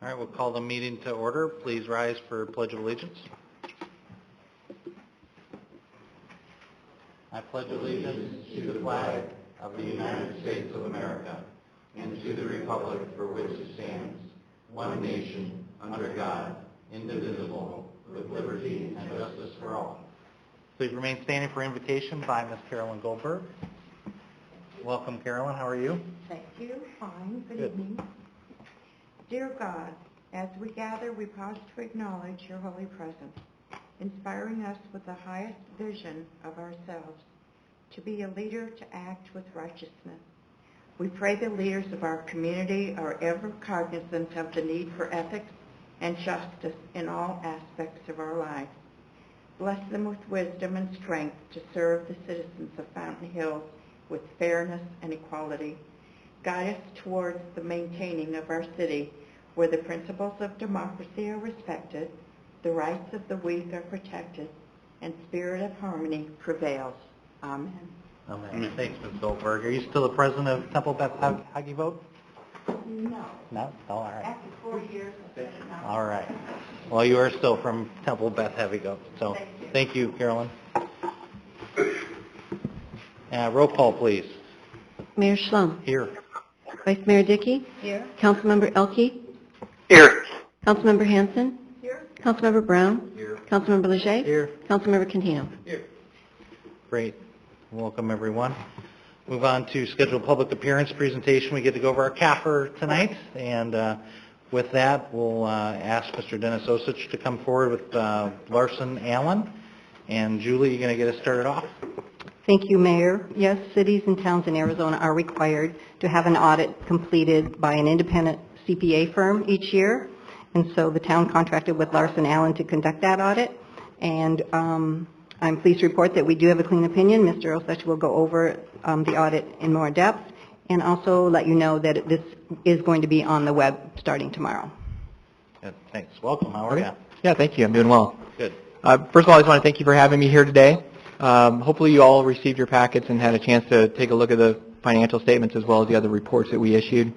All right, we'll call the meeting to order. Please rise for Pledge of Allegiance. I pledge allegiance to the flag of the United States of America and to the republic for which it stands, one nation, under God, indivisible, with liberty and justice for all. Please remain standing for invitation by Ms. Carolyn Goldberg. Welcome, Carolyn. How are you? Thank you. Fine. Good evening. Dear God, as we gather, we pause to acknowledge your holy presence, inspiring us with the highest vision of ourselves, to be a leader to act with righteousness. We pray the leaders of our community are ever cognizant of the need for ethics and justice in all aspects of our lives. Bless them with wisdom and strength to serve the citizens of Fountain Hills with fairness and equality. Guide us towards the maintaining of our city, where the principles of democracy are respected, the rights of the weak are protected, and spirit of harmony prevails. Amen. Amen. Thanks, Ms. Goldberg. Are you still the president of Temple Beth Hagee Vote? No. No? Oh, all right. After 4 years, I said no. All right. Well, you are still from Temple Beth Hagee Vote. So thank you, Carolyn. Roll call, please. Mayor Schlum. Here. Vice Mayor Dickey. Here. Councilmember Elke. Here. Councilmember Hanson. Here. Councilmember Brown. Here. Councilmember Leger. Here. Councilmember Quintino. Here. Great. Welcome, everyone. Move on to scheduled public appearance presentation. We get to go over our CAFR tonight, and with that, we'll ask Mr. Dennis Osich to come forward with Larson Allen. And Julie, you going to get us started off? Thank you, Mayor. Yes, cities and towns in Arizona are required to have an audit completed by an independent CPA firm each year. And so the town contracted with Larson Allen to conduct that audit. And I'm pleased to report that we do have a clean opinion. Mr. Osich will go over the audit in more depth and also let you know that this is going to be on the web starting tomorrow. Good. Thanks. Welcome. How are you? Yeah, thank you. I'm doing well. Good. First of all, I just want to thank you for having me here today. Hopefully you all received your packets and had a chance to take a look at the financial statements as well as the other reports that we issued.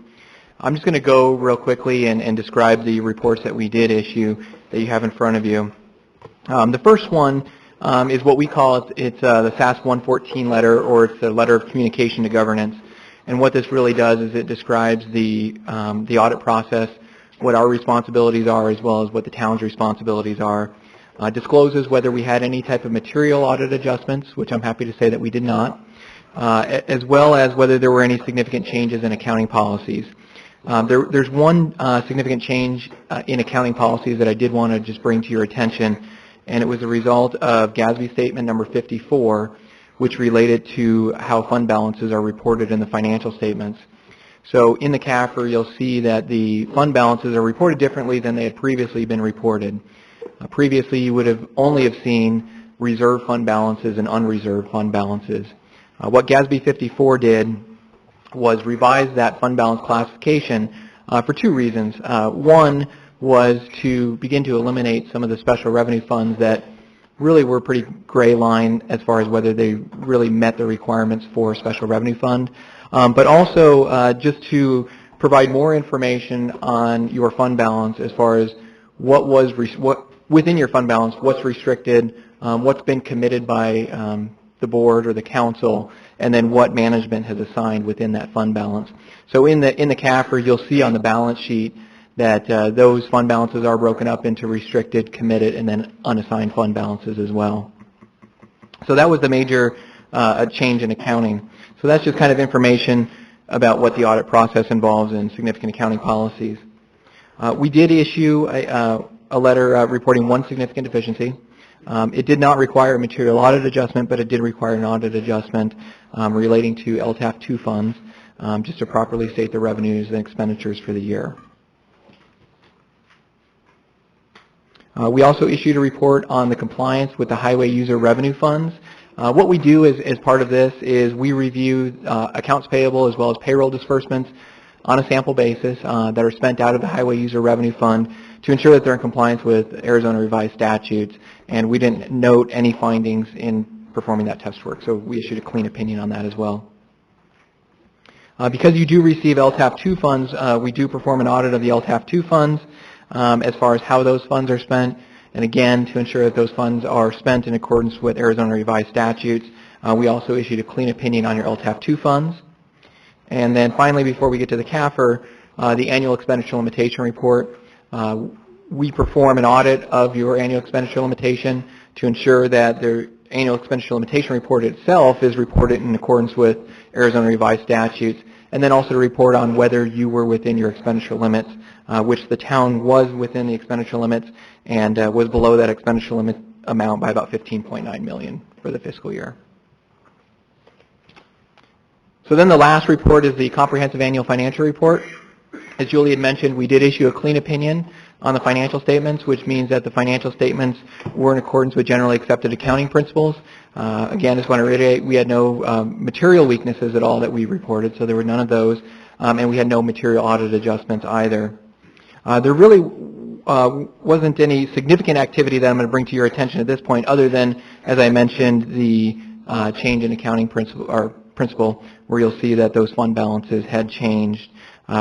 I'm just going to go real quickly and describe the reports that we did issue that you have in front of you. The first one is what we call it's the SAS 114 letter, or it's the letter of communication to governance. And what this really does is it describes the audit process, what our responsibilities are as well as what the town's responsibilities are. Discloses whether we had any type of material audit adjustments, which I'm happy to say that we did not, as well as whether there were any significant changes in accounting policies. There's one significant change in accounting policies that I did want to just bring to your attention, and it was a result of GASB statement number 54, which related to how fund balances are reported in the financial statements. So in the CAFR, you'll see that the fund balances are reported differently than they had previously been reported. Previously, you would have only seen reserve fund balances and unreserved fund balances. What GASB 54 did was revise that fund balance classification for two reasons. One was to begin to eliminate some of the special revenue funds that really were pretty gray line as far as whether they really met the requirements for a special revenue fund, but also just to provide more information on your fund balance as far as what within your fund balance, what's restricted, what's been committed by the board or the council, and then what management has assigned within that fund balance. So in the CAFR, you'll see on the balance sheet that those fund balances are broken up into restricted, committed, and then unassigned fund balances as well. So that was the major change in accounting. So that's just kind of information about what the audit process involves in significant accounting policies. We did issue a letter reporting one significant deficiency. It did not require a material audit adjustment, but it did require an audit adjustment relating to LTAF 2 funds, just to properly state the revenues and expenditures for the year. We also issued a report on the compliance with the highway user revenue funds. What we do as part of this is we review accounts payable as well as payroll disbursements on a sample basis that are spent out of the highway user revenue fund to ensure that they're in compliance with Arizona revised statutes, and we didn't note any findings in performing that test work, so we issued a clean opinion on that as well. Because you do receive LTAF 2 funds, we do perform an audit of the LTAF 2 funds, as far as how those funds are spent, and again, to ensure that those funds are spent in accordance with Arizona revised statutes. We also issued a clean opinion on your LTAP 2 funds. And then finally, before we get to the CAFR, the annual expenditure limitation report. We perform an audit of your annual expenditure limitation to ensure that the annual expenditure limitation report itself is reported in accordance with Arizona revised statutes, and then also to report on whether you were within your expenditure limits, which the town was within the expenditure limits and was below that expenditure limit amount by about $15.9 million for the fiscal year. So then the last report is the comprehensive annual financial report. As Julie had mentioned, we did issue a clean opinion on the financial statements, which means that the financial statements were in accordance with generally accepted accounting principles. Again, I just want to reiterate, we had no material weaknesses at all that we reported, so there were none of those, and we had no material audit adjustments either. There really wasn't any significant activity that I'm going to bring to your attention at this point, other than, as I mentioned, the change in accounting principle, where you'll see that those fund balances had changed.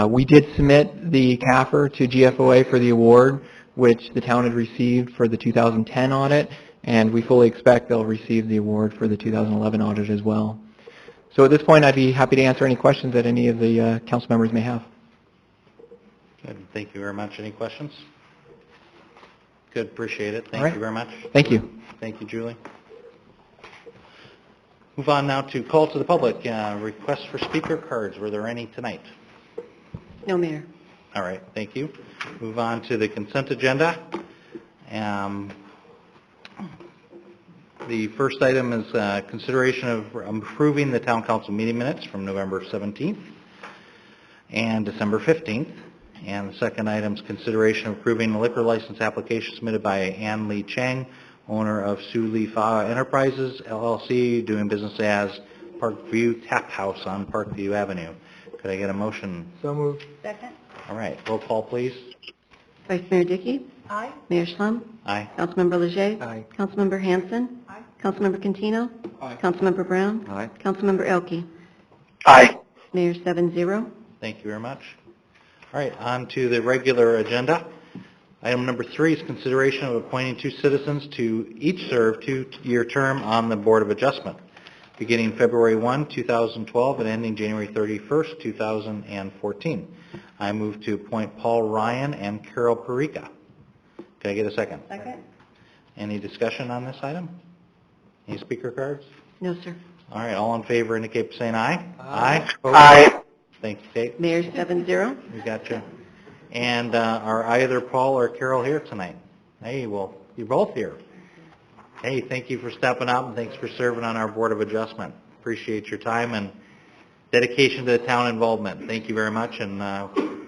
We did submit the CAFR to GFOA for the award, which the town had received for the 2010 audit, and we fully expect they'll receive the award for the 2011 audit as well. So at this point, I'd be happy to answer any questions that any of the council members may have. Good. Thank you very much. Any questions? Good. Appreciate it. Thank All right. you very much. Thank you. Thank you, Julie. Move on now to call to the public. Requests for speaker cards. Were there any tonight? No, Mayor. All right, thank you. Move on to the consent agenda. The first item is consideration of approving the town council meeting minutes from November 17th and December 15th. And the second item is consideration of approving the liquor license application submitted by Ann Lee Chang, owner of Sioux Lee Fa Enterprises, LLC, doing business as Parkview Tap House on Parkview Avenue. Could I get a motion? So moved. Second. All right, roll call, please. Vice Mayor Dickey? Aye. Mayor Schlum? Aye. Councilmember Leger? Aye. Councilmember Hanson? Aye. Councilmember Cantino? Aye. Councilmember Brown? Aye. Councilmember Elke? Aye. Mayor 7-0. Thank you very much. All right, on to the regular agenda. Item number 3 is consideration of appointing 2 citizens to each serve 2-year term on the Board of Adjustment, beginning February 1, 2012 and ending January 31st, 2014. I move to appoint Paul Ryan and Carol Perica. Can I get a second? Second. Any discussion on this item? Any speaker cards? No, sir. All right, all in favor indicate by saying aye. Aye. Aye. Thank you, Kate. Mayor 7-0. We got you. And are either Paul or Carol here tonight? Hey, well, you're both here. Hey, thank you for stepping up, and thanks for serving on our Board of Adjustment. Appreciate your time and dedication to the town involvement. Thank you very much, and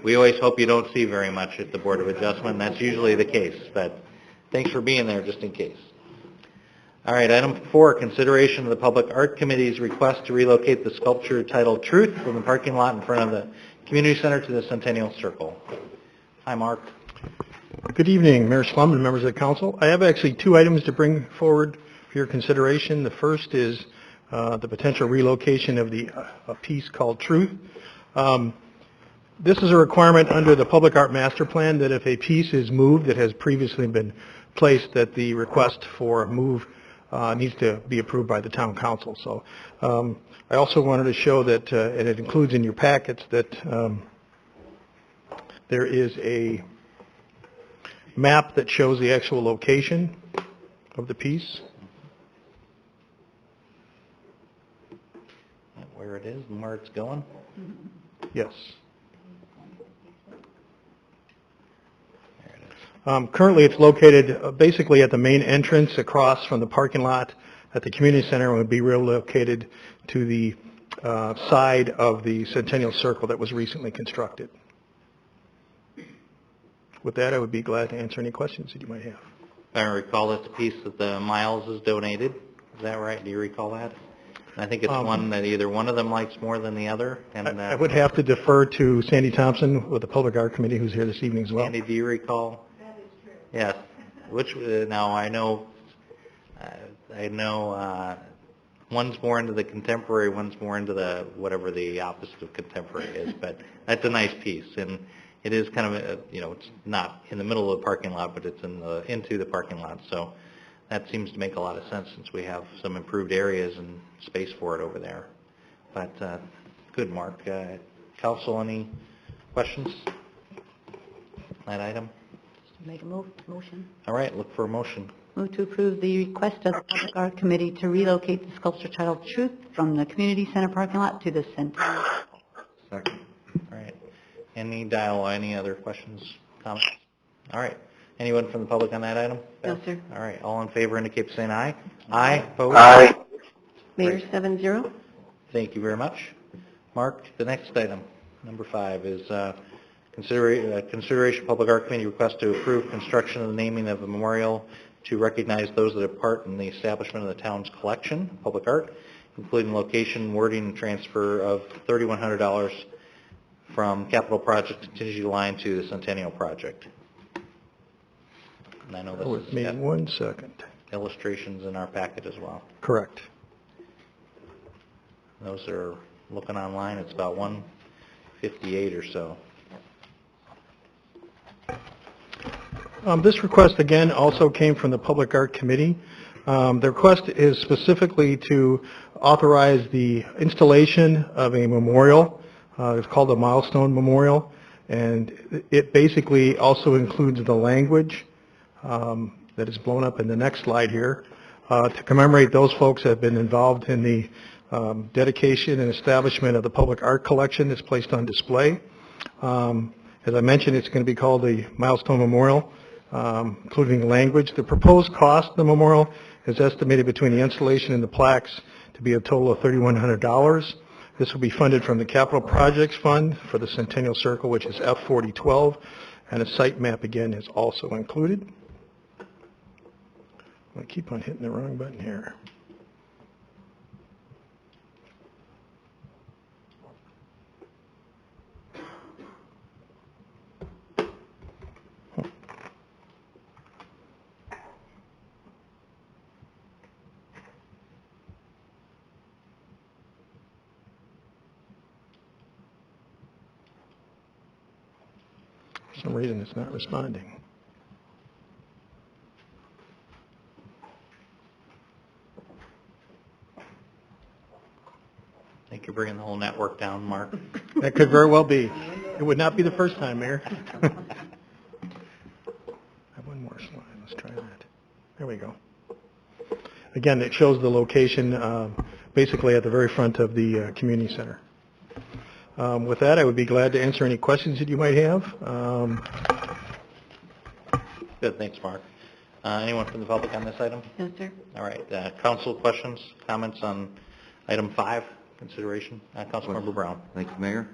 we always hope you don't see very much at the Board of Adjustment. That's usually the case, but thanks for being there just in case. All right, item 4, consideration of the Public Art Committee's request to relocate the sculpture titled Truth from the parking lot in front of the Community Center to the Centennial Circle. Hi, Mark. Good evening, Mayor Schlum and members of the council. I have actually 2 items to bring forward for your consideration. The first is the potential relocation of a piece called Truth. This is a requirement under the Public Art Master Plan that if a piece is moved that has previously been placed, that the request for a move needs to be approved by the town council. So I also wanted to show that, and it includes in your packets, that there is a map that shows the actual location of the piece. Where it is and where it's going? Yes. There it is. Currently, it's located basically at the main entrance across from the parking lot at the community center, and would be relocated to the side of the Centennial Circle that was recently constructed. With that, I would be glad to answer any questions that you might have. I recall that's the piece that the Miles has donated. Is that right? Do you recall that? I think it's one that either one of them likes more than the other. And I would have to defer to Sandy Thompson with the Public Art Committee, who's here this evening as well. Andy, do you recall? That is true. Yes. Which now I know one's more into the contemporary, one's more into the whatever the opposite of contemporary is. But that's a nice piece, and it is kind of it's not in the middle of the parking lot, but it's into the parking lot. So that seems to make a lot of sense since we have some improved areas and space for it over there. But good, Mark. Council, any questions on that item? Make a motion. All right, look for a motion. Move to approve the request of the Public Art Committee to relocate the sculpture titled Truth from the Community Center parking lot to the Centennial. Second. All right. Any dialogue, any other questions, comments? All right. Anyone from the public on that item? No, sir. All right. All in favor indicate by saying aye. Aye. Opposed? Aye. Mayor, 7-0. Thank you very much. Mark, the next item, number 5, is consideration Public Art Committee request to approve construction of the naming of a memorial to recognize those that have part in the establishment of the town's collection, public art, including location, wording, and transfer of $3,100 from capital project contingency line to the Centennial project. And I know this With me has got 1 second. illustrations in our packet as well. Correct. Those are looking online. It's about 158 or so. This request, again, also came from the Public Art Committee. The request is specifically to authorize the installation of a memorial. It's called a Milestone Memorial, and it basically also includes the language that is blown up in the next slide here to commemorate those folks that have been involved in the dedication and establishment of the public art collection that's placed on display. As I mentioned, it's going to be called the Milestone Memorial, including language. The proposed cost of the memorial is estimated between the installation and the plaques to be a total of $3,100. This will be funded from the Capital Projects Fund for the Centennial Circle, which is F4012, and a site map, again, is also included. I keep on hitting the wrong button here. For some reason, it's not responding. I think you're bringing the whole network down, Mark. That could very well be. It would not be the first time, Mayor. I have one more slide. Let's try that. There we go. Again, it shows the location basically at the very front of the community center. With that, I would be glad to answer any questions that you might have. Good, thanks, Mark. Anyone from the public on this item? No, sir. All right, council questions, comments on item 5, consideration? Councilmember Brown. Thank you, Mayor.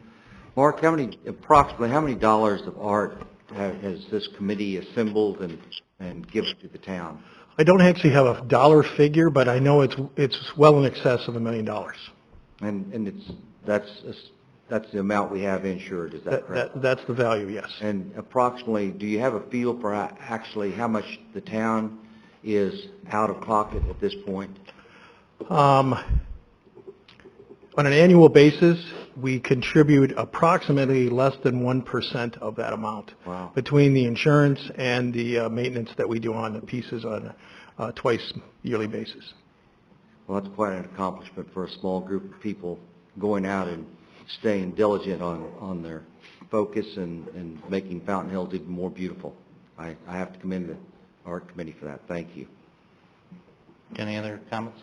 Mark, approximately how many dollars of art has this committee assembled and given to the town? I don't actually have a dollar figure, but I know it's well in excess of $1 million. And that's the amount we have insured, is that correct? That's the value, yes. And approximately, do you have a feel for actually how much the town is out of pocket at this point? On an annual basis, we contribute approximately less than 1% of that amount. Wow. Between the insurance and the maintenance that we do on the pieces on a twice yearly basis. Well, that's quite an accomplishment for a small group of people going out and staying diligent on their focus and making Fountain Hills even more beautiful. I have to commend the Art Committee for that. Thank you. Any other comments?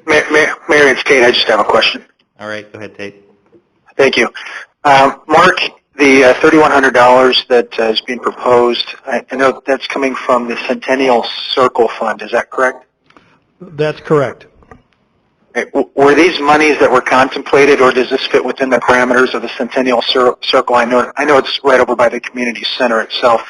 Mayor, it's Tate. I just have a question. All right, go ahead, Tate. Thank you. Mark, the $3,100 that is being proposed, I know that's coming from the Centennial Circle Fund. Is that correct? That's correct. Okay. Were these monies that were contemplated, or does this fit within the parameters of the Centennial Circle? I know it's right over by the community center itself,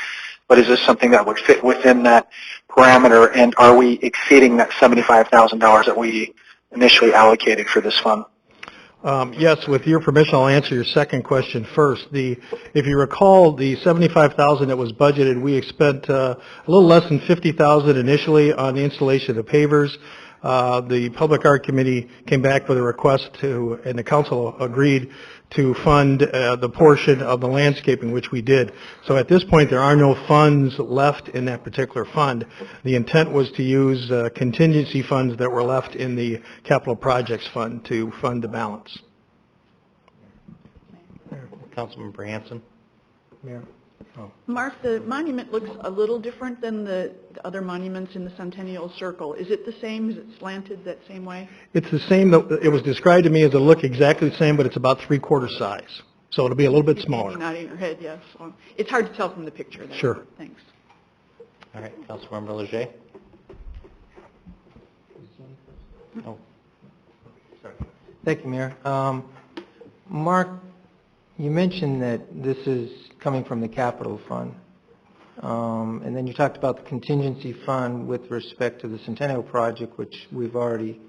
but is this something that would fit within that parameter, and are we exceeding that $75,000 that we initially allocated for this fund? Yes, with your permission, I'll answer your second question first. If you recall, the $75,000 that was budgeted, we spent a little less than $50,000 initially on the installation of the pavers. the Public Art Committee came back with a request to, and the council agreed to fund the portion of the landscaping, which we did. So at this point, there are no funds left in that particular fund. The intent was to use contingency funds that were left in the capital projects fund to fund the balance. Councilmember Hanson? Mayor? Mark, the monument looks a little different than the other monuments in the Centennial Circle. Is it the same? Is it slanted that same way? It's the same. It was described to me as a look exactly the same, but it's about 3/4 size. So it'll be a little bit smaller. Maybe not in your head, yes. Well, it's hard to tell from the picture. Though. Sure. Thanks. All right, Councilmember Leger? Oh. Sorry. Thank you, Mayor. Mark, you mentioned that this is coming from the capital fund, and then you talked about the contingency fund with respect to the Centennial project, which we've already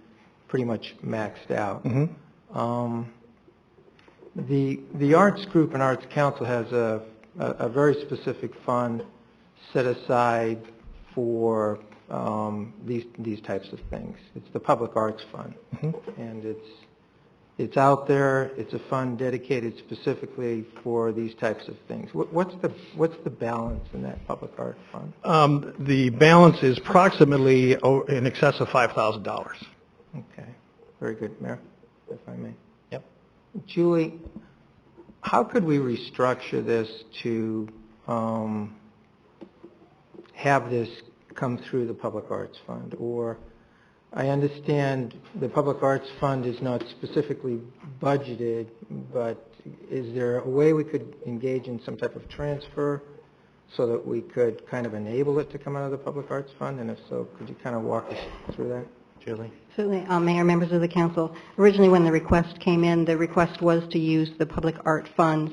pretty much maxed out. Mm-hmm. The Arts Group and Arts Council has a very specific fund set aside for these types of things. It's the Public Arts Fund, Mm-hmm. and it's out there. It's a fund dedicated specifically for these types of things. What's the balance in that Public Art Fund? The balance is approximately in excess of $5,000. Okay, very good, Mayor, if I may. Yep. Julie, how could we restructure this to have this come through the Public Arts Fund? Or I understand the Public Arts Fund is not specifically budgeted, but is there a way we could engage in some type of transfer so that we could kind of enable it to come out of the Public Arts Fund? And if so, could you kind of walk us through that, Julie? Certainly, Mayor, members of the council. Originally, when the request came in, the request was to use the public art funds.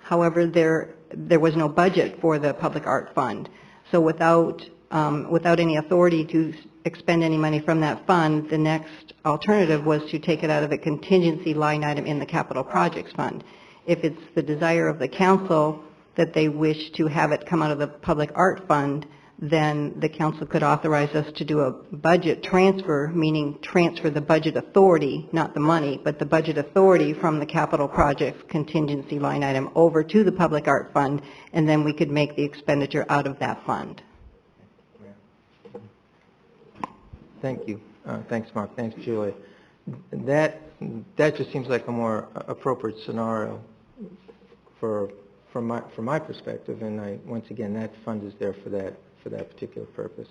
However, there was no budget for the public art fund. So without any authority to expend any money from that fund, the next alternative was to take it out of a contingency line item in the capital projects fund. If it's the desire of the council that they wish to have it come out of the public art fund, then the council could authorize us to do a budget transfer, meaning transfer the budget authority, not the money, but the budget authority from the capital projects contingency line item over to the public art fund, and then we could make the expenditure out of that fund. Thank you. Thanks, Mark. Thanks, Julie. That just seems like a more appropriate scenario from my perspective. And once again, that fund is there for that particular purpose.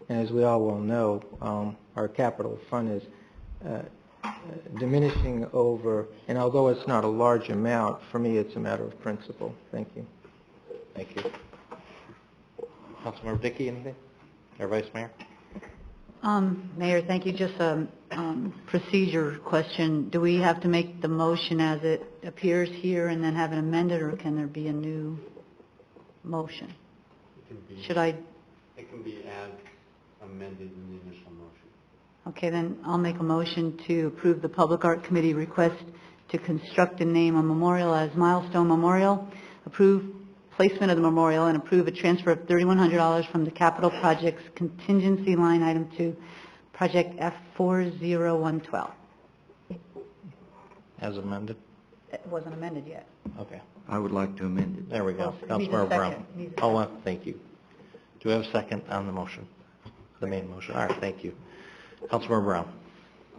And as we all well know, our capital fund is diminishing over. And although it's not a large amount, for me, it's a matter of principle. Thank you. Thank you. Councilmember Dickey, anything? Or Vice Mayor? Mayor, thank you. Just a procedure question. Do we have to make the motion as it appears here and then have it amended, or can there be a new motion? Should I? It can be as amended in the initial motion. Okay, then I'll make a motion to approve the Public Art Committee request to construct and name a memorial as Milestone Memorial, approve placement of the memorial, and approve a transfer of $3,100 from the capital projects contingency line item to project F40112. As amended? It wasn't amended yet. Okay. I would like to amend it. There we go. Well, needs a Councilmember Brown. second. Needs a Oh, thank you. Do we have a second on the motion? The main motion. All right, thank you. Councilmember Brown.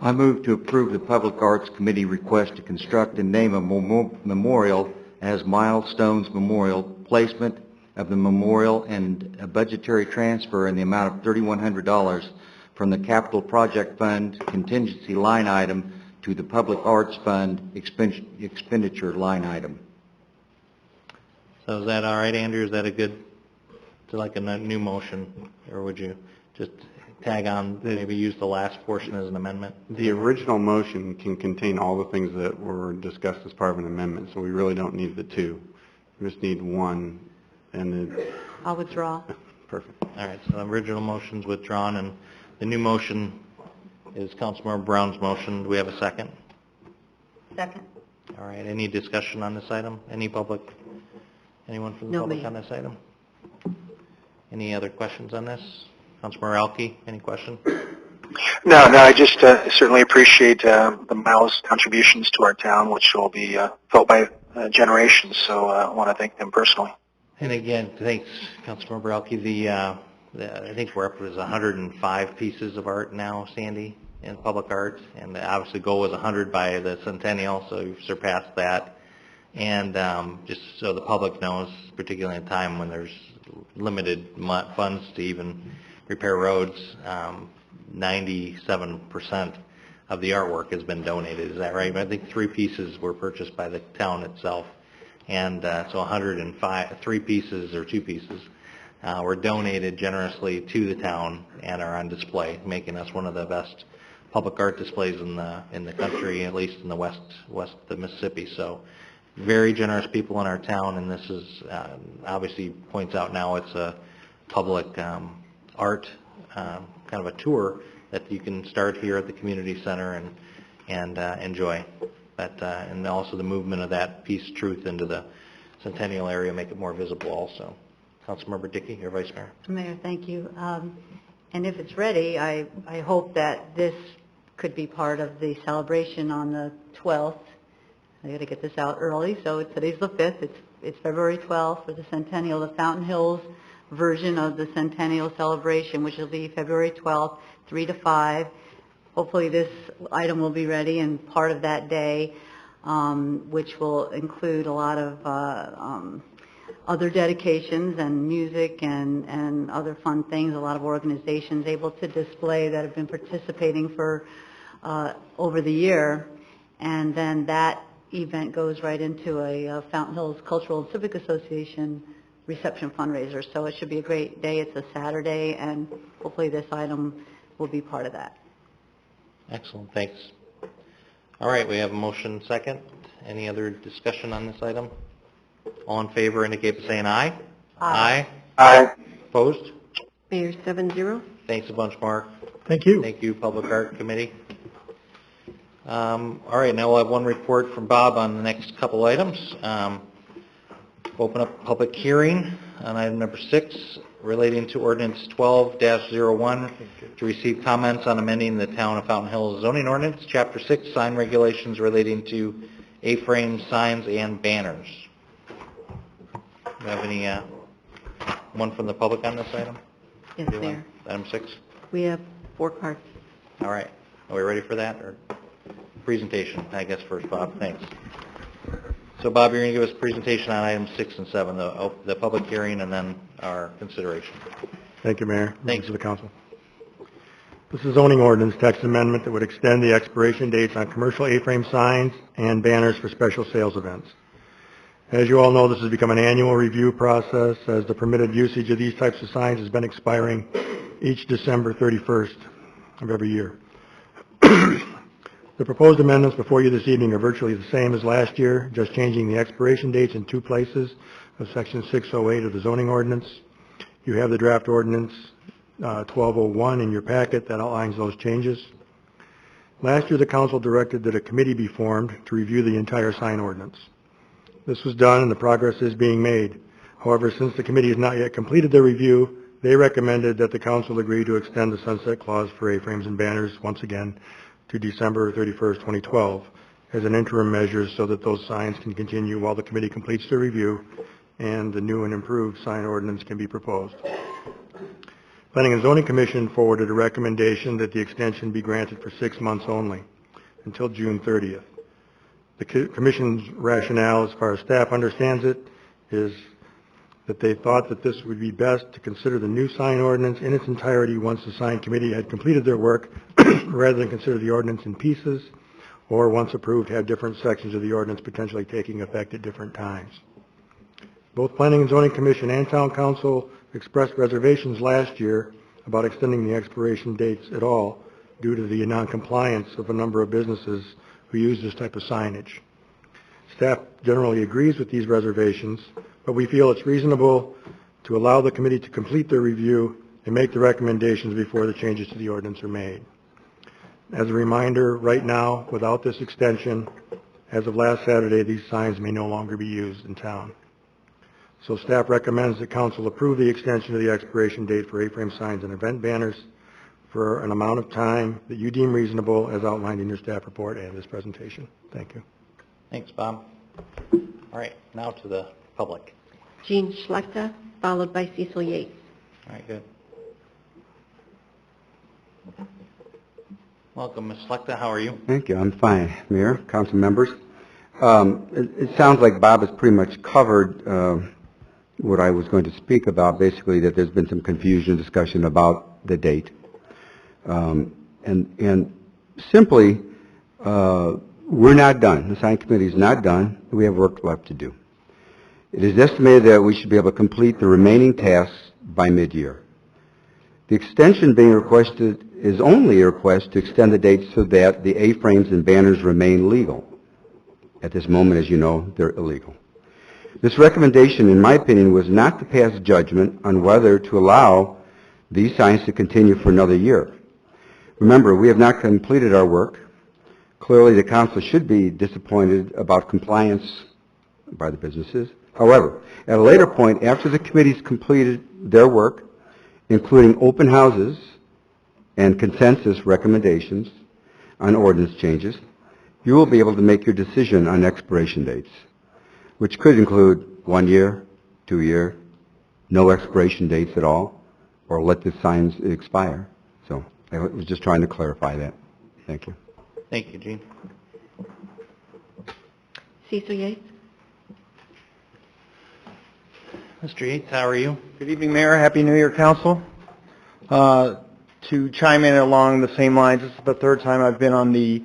I move to approve the Public Arts Committee request to construct and name a memorial as Milestones Memorial, placement of the memorial, and a budgetary transfer in the amount of $3,100 from the Capital Project Fund contingency line item to the Public Arts Fund expenditure line item. So is that all right, Andrew? Is that a good, like a new motion? Or would you just tag on, maybe use the last portion as an amendment? The original motion can contain all the things that were discussed as part of an amendment, so we really don't need the two. We just need one, and then... I'll withdraw. Perfect. All right, so the original motion's withdrawn, and the new motion is Councilmember Brown's motion. Do we have a second? Second. All right, any discussion on this item? Anyone from the No, public ma'am. on this item? Any other questions on this? Councilmember Alke, any question? No, I just certainly appreciate the Miles' contributions to our town, which will be felt by generations. So I want to thank them personally. And again, thanks, Councilmember Elke. I think we're up to 105 pieces of art now, Sandy, in public art, and obviously the goal was 100 by the centennial, so you've surpassed that. And just so the public knows, particularly in a time when there's limited funds to even repair roads, 97% of the artwork has been donated. Is that right? I think 3 pieces were purchased by the town itself, and so 105, 3 pieces or 2 pieces were donated generously to the town and are on display, making us one of the best public art displays in the country, at least in the west of the Mississippi. So very generous people in our town, and this is obviously points out now it's a public art kind of a tour that you can start here at the community center and enjoy. But and also the movement of that piece Truth into the Centennial area, make it more visible also. Councilmember Dickey, your Vice Mayor. Mayor, thank you. And if it's ready, I hope that this could be part of the celebration on the 12th. I got to get this out early, so today's the 5th. It's February 12th for the Centennial, the Fountain Hills version of the Centennial celebration, which will be February 12th, 3 to 5. Hopefully this item will be ready and part of that day, which will include a lot of other dedications and music and other fun things. A lot of organizations able to display that have been participating for over the year. And then that event goes right into a Fountain Hills Cultural and Civic Association reception fundraiser. So it should be a great day. It's a Saturday, and hopefully this item will be part of that. Excellent, thanks. All right, we have a motion second. Any other discussion on this item? All in favor indicate by saying aye. Aye. Aye. Opposed? Mayor, 7-0. Thanks a bunch, Mark. Thank you. Thank you, Public Art Committee. All right, now we'll have one report from Bob on the next couple items. Open up public hearing on item number 6 relating to ordinance 12-01 to receive comments on amending the Town of Fountain Hills zoning ordinance, Chapter 6, sign regulations relating to A-frame signs and banners. Do you have any one from the public on this item? Yes, Mayor. Item 6? We have 4 cards. All right. Are we ready for that? Or presentation, I guess, first, Bob. Thanks. So, Bob, you're going to give us a presentation on items 6 and 7, the public hearing, and then our consideration. Thank you, Mayor. Thanks. Members of the council. This is zoning ordinance text amendment that would extend the expiration dates on commercial A-frame signs and banners for special sales events. As you all know, this has become an annual review process as the permitted usage of these types of signs has been expiring each December 31st of every year. The proposed amendments before you this evening are virtually the same as last year, just changing the expiration dates in 2 places of Section 608 of the zoning ordinance. You have the draft ordinance 1201 in your packet that outlines those changes. Last year, the council directed that a committee be formed to review the entire sign ordinance. This was done and the progress is being made. However, since the committee has not yet completed their review, they recommended that the council agree to extend the sunset clause for A-frames and banners once again to December 31st, 2012 as an interim measure so that those signs can continue while the committee completes their review and the new and improved sign ordinance can be proposed. Planning and Zoning Commission forwarded a recommendation that the extension be granted for 6 months only, until June 30th. The Commission's rationale, as far as staff understands it, is that they thought that this would be best to consider the new sign ordinance in its entirety once the sign committee had completed their work, rather than consider the ordinance in pieces, or once approved, have different sections of the ordinance potentially taking effect at different times. Both Planning and Zoning Commission and Town Council expressed reservations last year about extending the expiration dates at all due to the noncompliance of a number of businesses who use this type of signage. Staff generally agrees with these reservations, but we feel it's reasonable to allow the committee to complete their review and make the recommendations before the changes to the ordinance are made. As a reminder, right now, without this extension, as of last Saturday, these signs may no longer be used in town. So staff recommends that council approve the extension of the expiration date for A-frame signs and event banners for an amount of time that you deem reasonable as outlined in your staff report and this presentation. Thank you. Thanks, Bob. All right, now to the public. Jean Schlechter, followed by Cecil Yates. All right, good. Welcome, Ms. Schlechter. How are you? Thank you. I'm fine, Mayor, council members. It sounds like Bob has pretty much covered what I was going to speak about, basically that there's been some confusion, discussion about the date. And simply, we're not done. The sign committee is not done. We have work left to do. It is estimated that we should be able to complete the remaining tasks by mid-year. The extension being requested is only a request to extend the date so that the A-frames and banners remain legal. At this moment, as you know, they're illegal. This recommendation, in my opinion, was not to pass judgment on whether to allow these signs to continue for another year. Remember, we have not completed our work. Clearly, the council should be disappointed about compliance by the businesses. However, at a later point, after the committee's completed their work, including open houses and consensus recommendations on ordinance changes, you will be able to make your decision on expiration dates, which could include 1 year, 2 year, no expiration dates at all, or let the signs expire. So I was just trying to clarify that. Thank you. Thank you, Gene. Cecil Yates. Mr. Yates, how are you? Good evening, Mayor. Happy New Year, Council. To chime in along the same lines, this is the third time I've been on the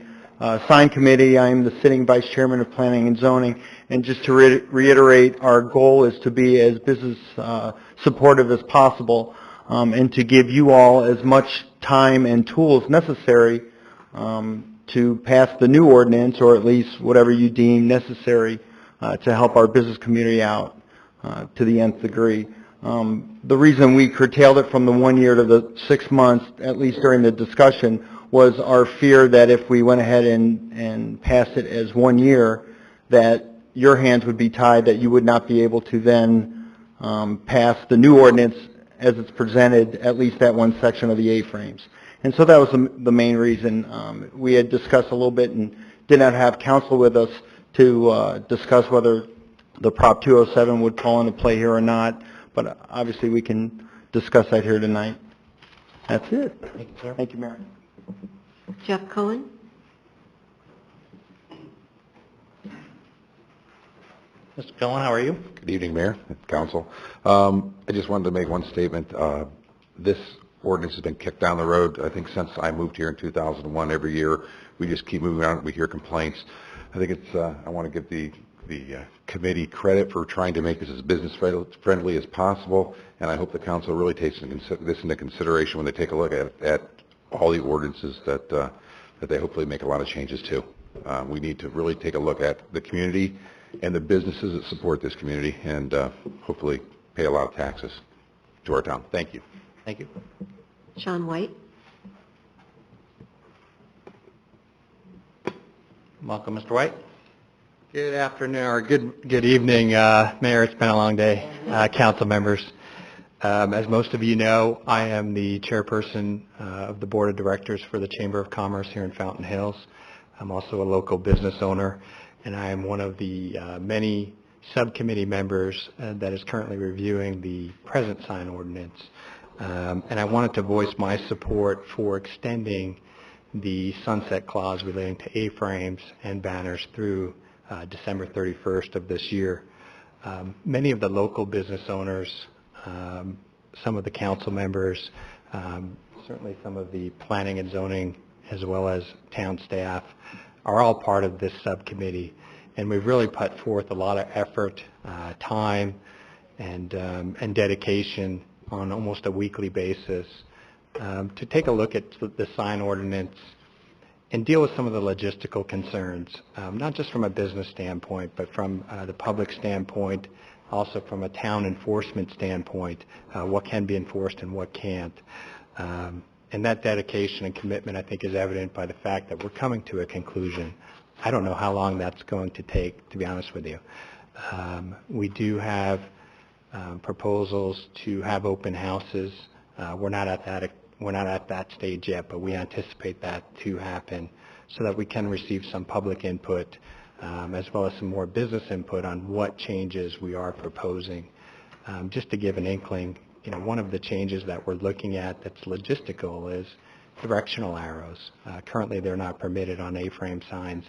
sign committee. I'm the sitting vice chairman of planning and zoning. And just to reiterate, our goal is to be as business supportive as possible and to give you all as much time and tools necessary to pass the new ordinance, or at least whatever you deem necessary to help our business community out to the nth degree. The reason we curtailed it from the 1 year to the 6 months, at least during the discussion, was our fear that if we went ahead and passed it as 1 year, that your hands would be tied, that you would not be able to then pass the new ordinance as it's presented, at least that one section of the A-frames. And so that was the main reason. We had discussed a little bit and did not have council with us to discuss whether the Prop 207 would fall into play here or not, but obviously we can discuss that here tonight. That's it. Thank you, sir. Thank you, Mayor. Jeff Cohen. Mr. Cohen, how are you? Good evening, Mayor and Council. I just wanted to make one statement. This ordinance has been kicked down the road, I think, since I moved here in 2001. Every year, we just keep moving on. We hear complaints. I think it's, I want to give the committee credit for trying to make this as business friendly as possible, and I hope the council really takes this into consideration when they take a look at all the ordinances that they hopefully make a lot of changes to. We need to really take a look at the community and the businesses that support this community, and hopefully pay a lot of taxes to our town. Thank you. Thank you. Sean White. Welcome, Mr. White. Good afternoon, or good evening, Mayor. It's been a long day. Council members. As most of you know, I am the chairperson of the Board of Directors for the Chamber of Commerce here in Fountain Hills. I'm also a local business owner, and I am one of the many subcommittee members that is currently reviewing the present sign ordinance. And I wanted to voice my support for extending the sunset clause relating to A-frames and banners through December 31st of this year. Many of the local business owners, some of the council members, certainly some of the planning and zoning, as well as town staff, are all part of this subcommittee. And we've really put forth a lot of effort, time, and dedication on almost a weekly basis to take a look at the sign ordinance and deal with some of the logistical concerns, not just from a business standpoint, but from the public standpoint, also from a town enforcement standpoint, what can be enforced and what can't. And that dedication and commitment, I think, is evident by the fact that we're coming to a conclusion. I don't know how long that's going to take, to be honest with you. We do have proposals to have open houses. We're not at that We're not at that stage yet, but we anticipate that to happen so that we can receive some public input as well as some more business input on what changes we are proposing. Just to give an inkling, one of the changes that we're looking at that's logistical is directional arrows. Currently, they're not permitted on A-frame signs,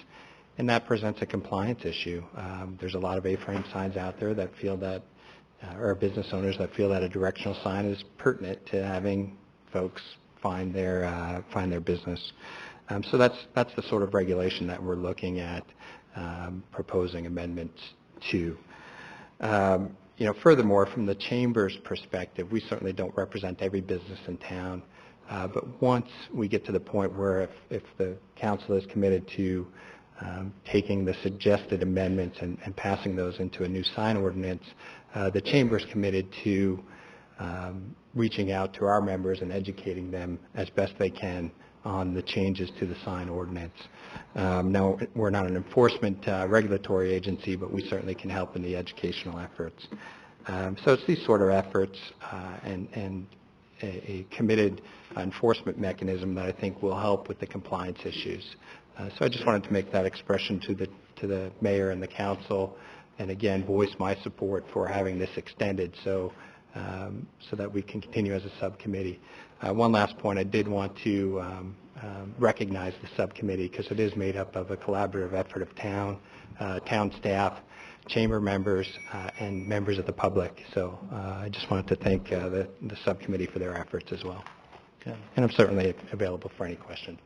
and that presents a compliance issue. There's a lot of A-frame signs out there that feel that, or business owners that feel that a directional sign is pertinent to having folks find their business. So that's the sort of regulation that we're looking at proposing amendments to. Furthermore, from the Chamber's perspective, we certainly don't represent every business in town, but once we get to the point where if the council is committed to taking the suggested amendments and passing those into a new sign ordinance, the Chamber is committed to reaching out to our members and educating them as best they can on the changes to the sign ordinance. Now, we're not an enforcement regulatory agency, but we certainly can help in the educational efforts. So it's these sort of efforts and a committed enforcement mechanism that I think will help with the compliance issues. So I just wanted to make that expression to the mayor and the council, and again voice my support for having this extended so that we can continue as a subcommittee. One last point, I did want to recognize the subcommittee because it is made up of a collaborative effort of town staff, chamber members, and members of the public. So I just wanted to thank the subcommittee for their efforts as well. Okay. And I'm certainly available for any question.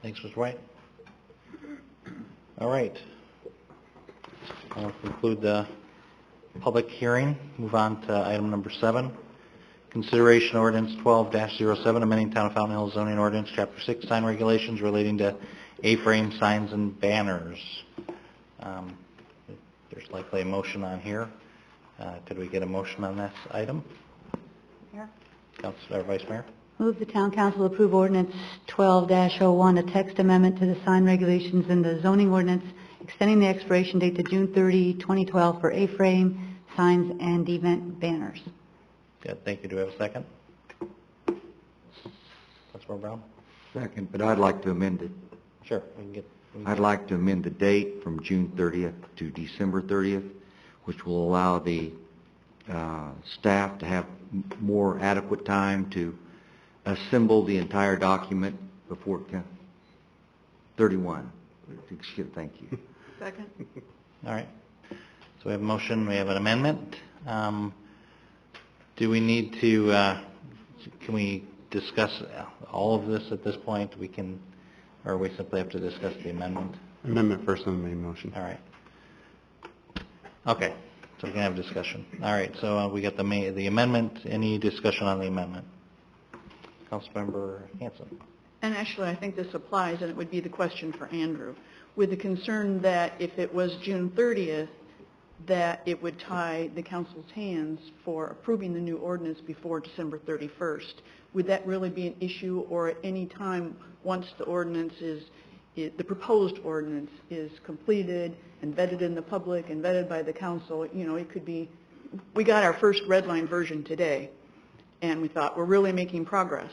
Thanks, Mr. White. All right. I'll conclude the public hearing. Move on to item number 7. Consideration ordinance 12-07, amending Town of Fountain Hills zoning ordinance, Chapter 6, sign regulations relating to A-frame signs and banners. There's likely a motion on here. Could we get a motion on this item? Mayor? Councilor Vice Mayor? Move the Town Council approve ordinance 12-01, a text amendment to the sign regulations in the zoning ordinance, extending the expiration date to June 30, 2012 for A-frame signs and event banners. Good, thank you. Do we have a second? Councilor Brown? Second, but I'd like to amend it. Sure. I'd like to amend the date from June 30th to December 30th, which will allow the staff to have more adequate time to assemble the entire document before 31. Thank you. Second. All right. So we have a motion, we have an amendment. Do we need to, can we discuss all of this at this point? We can, or we simply have to discuss the amendment? Amendment first on the main motion. All right. Okay, so we can have discussion. All right, so we got the amendment. Any discussion on the amendment? Councilmember Hanson. And actually, I think this applies, and it would be the question for Andrew, with the concern that if it was June 30th, that it would tie the council's hands for approving the new ordinance before December 31st. Would that really be an issue, or at any time, once the ordinance the proposed ordinance is completed and vetted in the public and vetted by the council, it could be, we got our first red line version today, and we thought we're really making progress.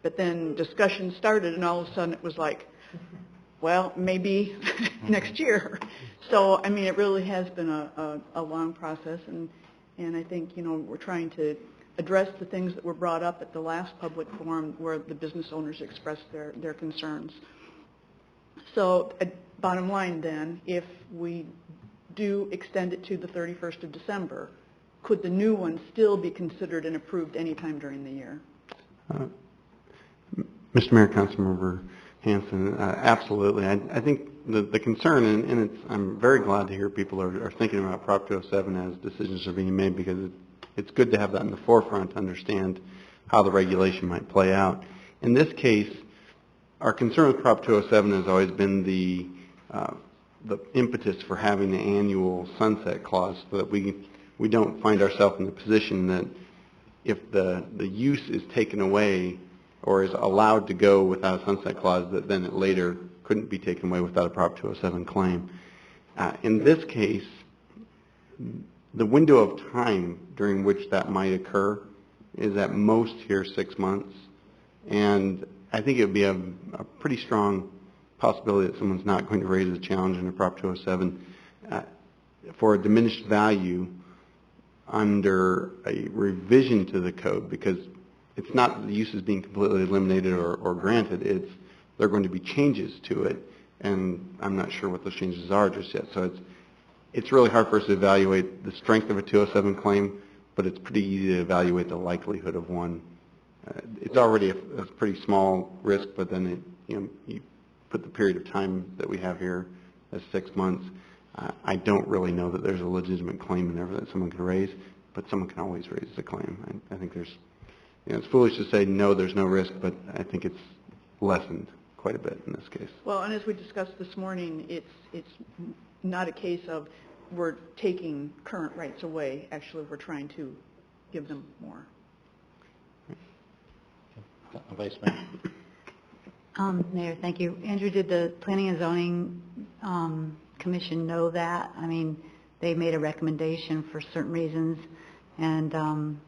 But then discussion started, and all of a sudden it was like, well, maybe next year. So, I mean, it really has been a long process, and I think, we're trying to address the things that were brought up at the last public forum where the business owners expressed their concerns. So, bottom line then, if we do extend it to the 31st of December, could the new one still be considered and approved anytime during the year? Mr. Mayor, Councilmember Hanson, absolutely. I think the concern, and I'm very glad to hear people are thinking about Prop 207 as decisions are being made, because it's good to have that in the forefront to understand how the regulation might play out. In this case, our concern with Prop 207 has always been the impetus for having the annual sunset clause, so that we don't find ourselves in the position that if the use is taken away or is allowed to go without a sunset clause, that then it later couldn't be taken away without a Prop 207 claim. In this case, the window of time during which that might occur is at most here 6 months. And I think it would be a pretty strong possibility that someone's not going to raise a challenge under Prop 207 for a diminished value under a revision to the code, because it's not the use is being completely eliminated or granted, it's there are going to be changes to it, and I'm not sure what those changes are just yet. So it's really hard for us to evaluate the strength of a 207 claim, but it's pretty easy to evaluate the likelihood of one. It's already a pretty small risk, but then you put the period of time that we have here as 6 months. I don't really know that there's a legitimate claim in there that someone could raise, but someone can always raise the claim. I think there's, it's foolish to say no, there's no risk, but I think it's lessened quite a bit in this case. Well, and as we discussed this morning, it's not a case of we're taking current rights away. Actually, we're trying to give them more. Vice Mayor. Mayor, thank you. Andrew, did the Planning and Zoning Commission know that? I mean, they made a recommendation for certain reasons, and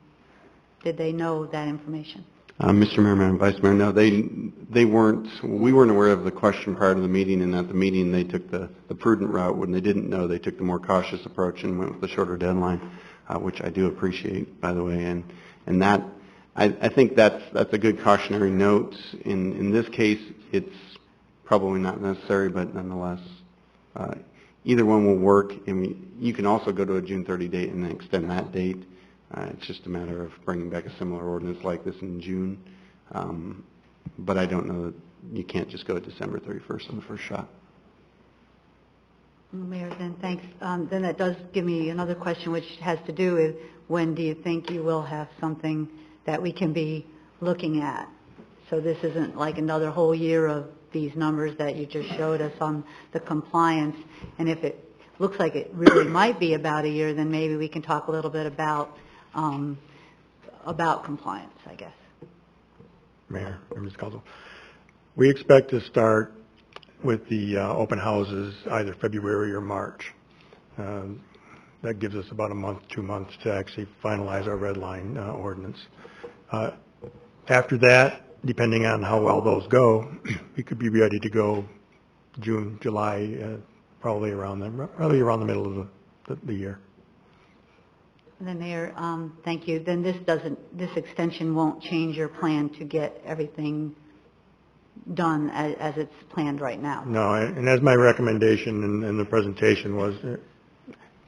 did they know that information? Mr. Mayor, Madam Vice Mayor, no, they weren't. We weren't aware of the question prior to the meeting, and at the meeting they took the prudent route. When they didn't know, they took the more cautious approach and went with the shorter deadline, which I do appreciate, by the way. And that I think that's a good cautionary note. In this case, it's probably not necessary, but nonetheless, either one will work. I mean, you can also go to a June 30 date and then extend that date. It's just a matter of bringing back a similar ordinance like this in June. But I don't know that you can't just go December 31st on the first shot. Mayor, then thanks. Then that does give me another question, which has to do with when do you think you will have something that we can be looking at? So this isn't like another whole year of these numbers that you just showed us on the compliance. And if it looks like it really might be about a year, then maybe we can talk a little bit about compliance, I guess. Mayor, members of council, we expect to start with the open houses either February or March. That gives us about a month, 2 months to actually finalize our red line ordinance. After that, depending on how well those go, we could be ready to go June, July, probably around the middle of the year. And then Mayor, thank you. Then this extension won't change your plan to get everything done as it's planned right now? No, and as my recommendation in the presentation was,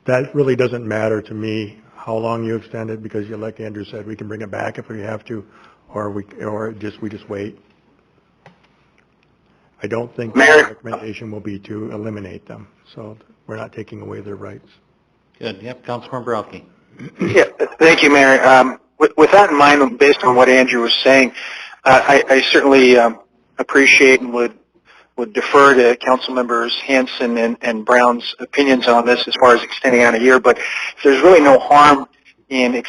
that really doesn't matter to me how long you extend it, because like Andrew said, we can bring it back if we have to, or we just wait. I don't think the recommendation will be to eliminate them, so we're not taking away their rights. Good. Yep, Councilmember Elke. Yeah, thank you, Mayor. With that in mind, based on what Andrew was saying, I certainly appreciate and would defer to Council Members Hanson and Brown's opinions on this as far as extending out a year. But if there's really no harm in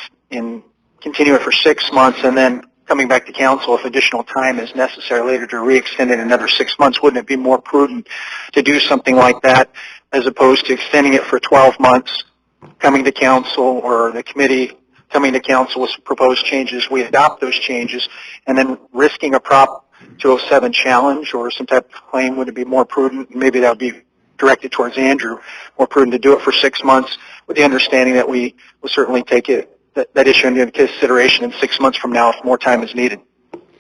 continuing it for 6 months and then coming back to council if additional time is necessary later to re-extend it another 6 months, wouldn't it be more prudent to do something like that as opposed to extending it for 12 months, coming to council or the committee coming to council with proposed changes, we adopt those changes, and then risking a Prop 207 challenge or some type of claim? Would it be more prudent, maybe that would be directed towards Andrew, more prudent to do it for 6 months with the understanding that we will certainly take that issue into consideration in 6 months from now if more time is needed?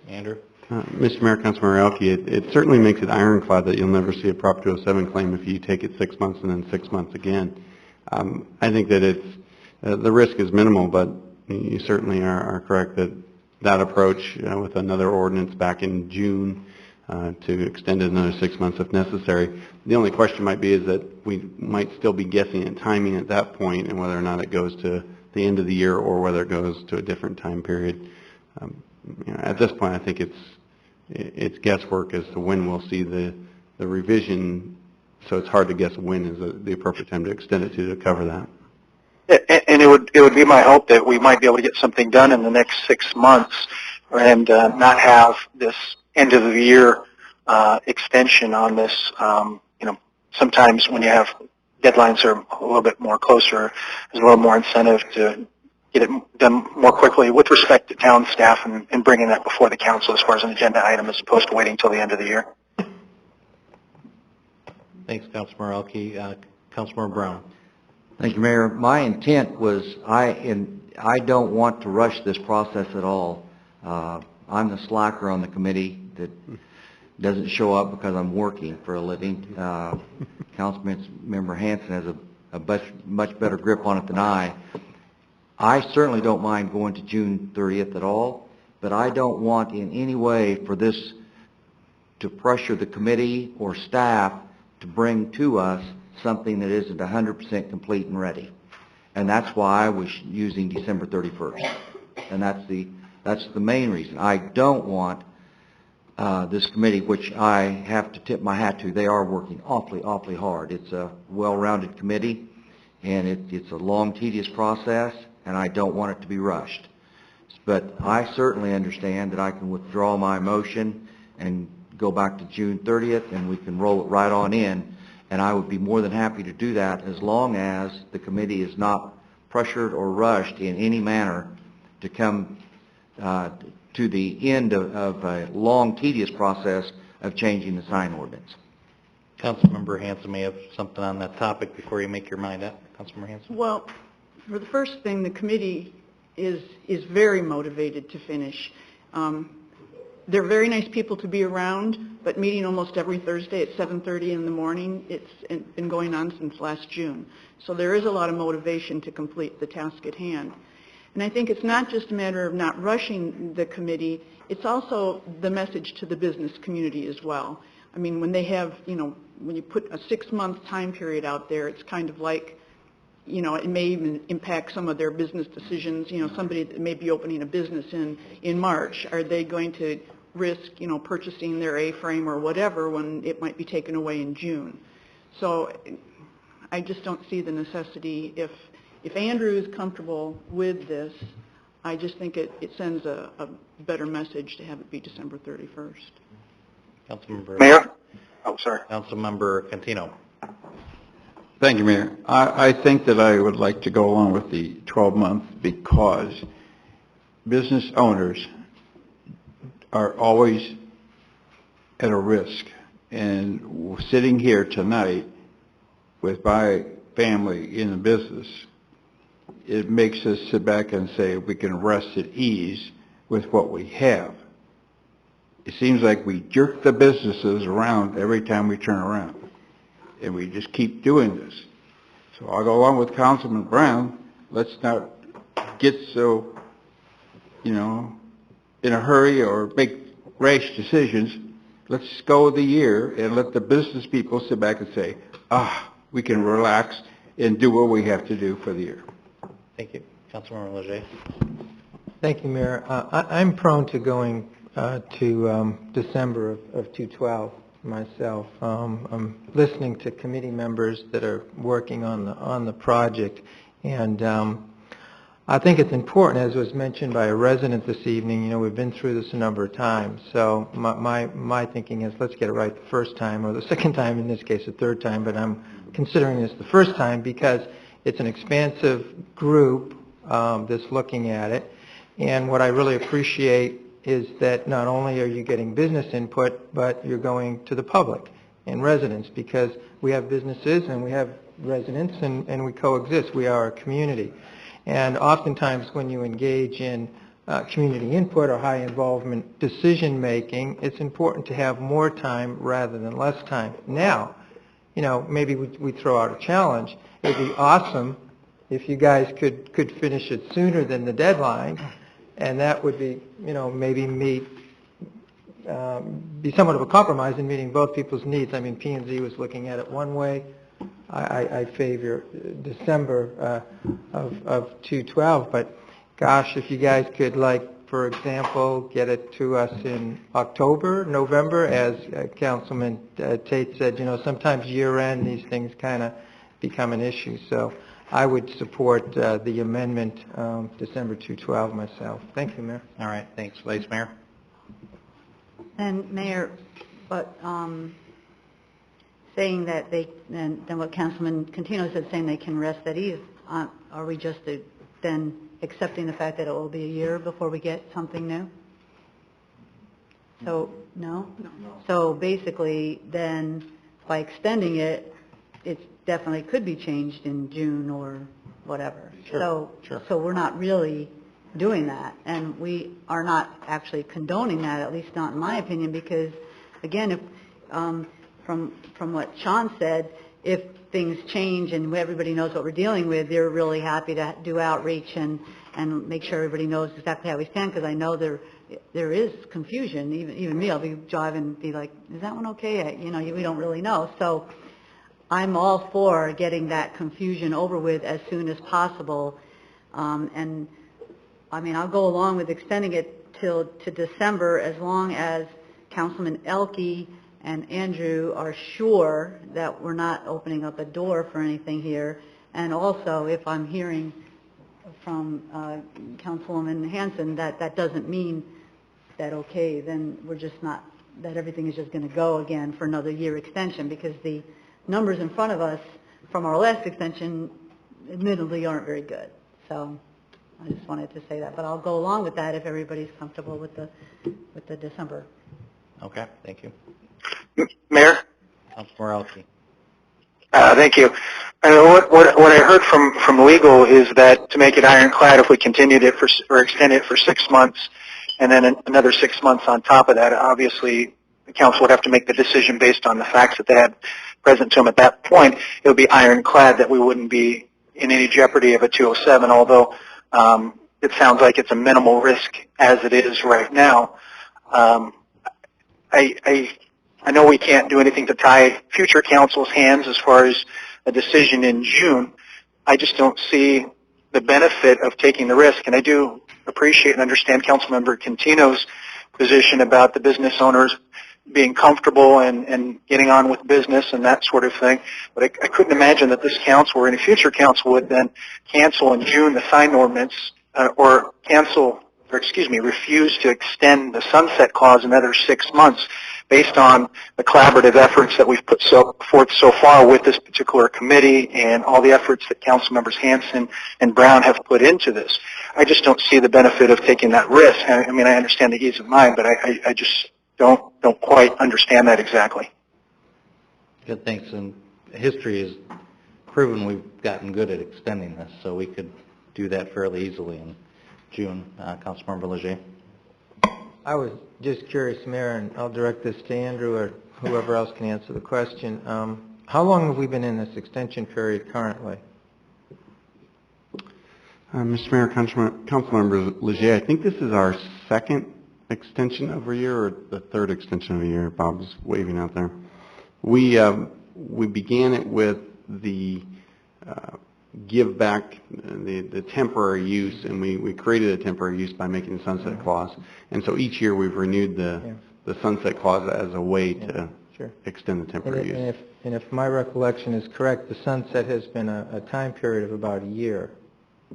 Andrew? Mr. Mayor, Councilmember Elke, it certainly makes it ironclad that you'll never see a Prop 207 claim if you take it 6 months and then 6 months again. I think that the risk is minimal, but you certainly are correct that approach with another ordinance back in June to extend it another 6 months if necessary. The only question might be is that we might still be guessing at timing at that point and whether or not it goes to the end of the year or whether it goes to a different time period. At this point, I think it's guesswork as to when we'll see the revision, so it's hard to guess when is the appropriate time to extend it to cover that. And it would be my hope that we might be able to get something done in the next 6 months and not have this end of the year extension on this. Sometimes when you have deadlines are a little bit more closer, there's a little more incentive to get it done more quickly with respect to town staff and bringing that before the council as far as an agenda item as opposed to waiting until the end of the year. Thanks, Councilmember Elke. Councilmember Brown. Thank you, Mayor. My intent was, I don't want to rush this process at all. I'm the slacker on the committee that doesn't show up because I'm working for a living. Councilmember Hanson has a much better grip on it than I. I certainly don't mind going to June 30th at all, but I don't want in any way for this to pressure the committee or staff to bring to us something that isn't 100% complete and ready. And that's why I was using December 31st. And that's the main reason. I don't want this committee, which I have to tip my hat to, they are working awfully hard. It's a well-rounded committee, and it's a long, tedious process, and I don't want it to be rushed. But I certainly understand that I can withdraw my motion and go back to June 30th, and we can roll it right on in. And I would be more than happy to do that as long as the committee is not pressured or rushed in any manner to come to the end of a long, tedious process of changing the sign ordinance. Councilmember Hanson may have something on that topic before you make your mind up. Councilmember Hanson. Well, for the first thing, the committee is very motivated to finish. They're very nice people to be around, but meeting almost every Thursday at 7:30 in the morning, it's been going on since last June. So there is a lot of motivation to complete the task at hand. And I think it's not just a matter of not rushing the committee, it's also the message to the business community as well. I mean, when they have, when you put a 6-month time period out there, it's kind of like, it may even impact some of their business decisions. Somebody that may be opening a business in March, are they going to risk, purchasing their A-frame or whatever when it might be taken away in June? So I just don't see the necessity. If Andrew is comfortable with this, I just think it sends a better message to have it be December 31st. Councilmember. Mayor? Oh, sorry. Councilmember Cantino. Thank you, Mayor. I think that I would like to go along with the 12-month because business owners are always at a risk. And sitting here tonight with my family in the business, it makes us sit back and say we can rest at ease with what we have. It seems like we jerk the businesses around every time we turn around. And we just keep doing this. So I'll go along with Councilman Brown. Let's not get so, in a hurry or make rash decisions. Let's go the year and let the business people sit back and say, we can relax and do what we have to do for the year. Thank you. Councilmember Leger. Thank you, Mayor. I'm prone to going to December of 2012. Myself. I'm listening to committee members that are working on the project, and I think it's important, as was mentioned by a resident this evening. We've been through this a number of times, so my thinking is let's get it right the first time, or the second time, in this case the third time, but I'm considering this the first time because it's an expansive group that's looking at it, and what I really appreciate is that not only are you getting business input, but you're going to the public and residents, because we have businesses and we have residents and we coexist. We are a community. And oftentimes when you engage in community input or high involvement decision making, it's important to have more time rather than less time. Now, maybe we throw out a challenge. It would be awesome if you guys could finish it sooner than the deadline. And that would be, maybe be somewhat of a compromise in meeting both people's needs. I mean, P&Z was looking at it one way. I favor December of 2012. But gosh, if you guys could, for example, get it to us in October, November, as Councilman Tate said, sometimes year-end these things kind of become an issue. So I would support the amendment December 2012 myself. Thank you, Mayor. All right, thanks. Vice Mayor? And Mayor, but saying that then what Councilman Cantino said, saying they can rest at ease, are we just to then accepting the fact that it will be a year before we get something new? So, no? No. So basically, then, by extending it, it definitely could be changed in June or whatever. Sure. So we're not really doing that, and we are not actually condoning that, at least not in my opinion, because, again, if, from what Sean said, if things change and everybody knows what we're dealing with, they're really happy to do outreach and make sure everybody knows exactly how we stand, because I know there is confusion. Even me, I'll be driving and be like, is that one okay? We don't really know. So I'm all for getting that confusion over with as soon as possible. And I mean, I'll go along with extending it to December as long as Councilman Elke and Andrew are sure that we're not opening up a door for anything here. And also, if I'm hearing from Councilwoman Hanson that doesn't mean that, okay, then we're just not, that everything is just going to go again for another year extension, because the numbers in front of us from our last extension admittedly aren't very good. So I just wanted to say that, but I'll go along with that if everybody's comfortable with the December. Okay, thank you. Mayor? Councilor Elke. Thank you. What I heard from legal is that to make it ironclad, if we continued it or extended it for 6 months, and then another 6 months on top of that, obviously the council would have to make the decision based on the facts that they had present to them at that point. It would be ironclad that we wouldn't be in any jeopardy of a 207, although it sounds like it's a minimal risk as it is right now. I know we can't do anything to tie future council's hands as far as a decision in June. I just don't see the benefit of taking the risk, and I do appreciate and understand Councilmember Quintino's position about the business owners being comfortable and getting on with business and that sort of thing. But I couldn't imagine that this council or any future council would then cancel in June the sign ordinance refuse to extend the sunset clause another 6 months based on the collaborative efforts that we've put forth so far with this particular committee and all the efforts that Council Members Hanson and Brown have put into this. I just don't see the benefit of taking that risk. I mean, I understand the ease of mind, but I just don't quite understand that exactly. Good, thanks. And history has proven we've gotten good at extending this, so we could do that fairly easily in June. Councilmember Leger. I was just curious, Mayor, and I'll direct this to Andrew or whoever else can answer the question. How long have we been in this extension period currently? Mr. Mayor, Councilmember Leger, I think this is our second extension of a year or the third extension of a year. Bob was waving out there. We began it with the give back the temporary use, and we created a temporary use by making the sunset clause. And so each year we've renewed the sunset clause as a way to extend the temporary use. And if my recollection is correct, the sunset has been a time period of about a year.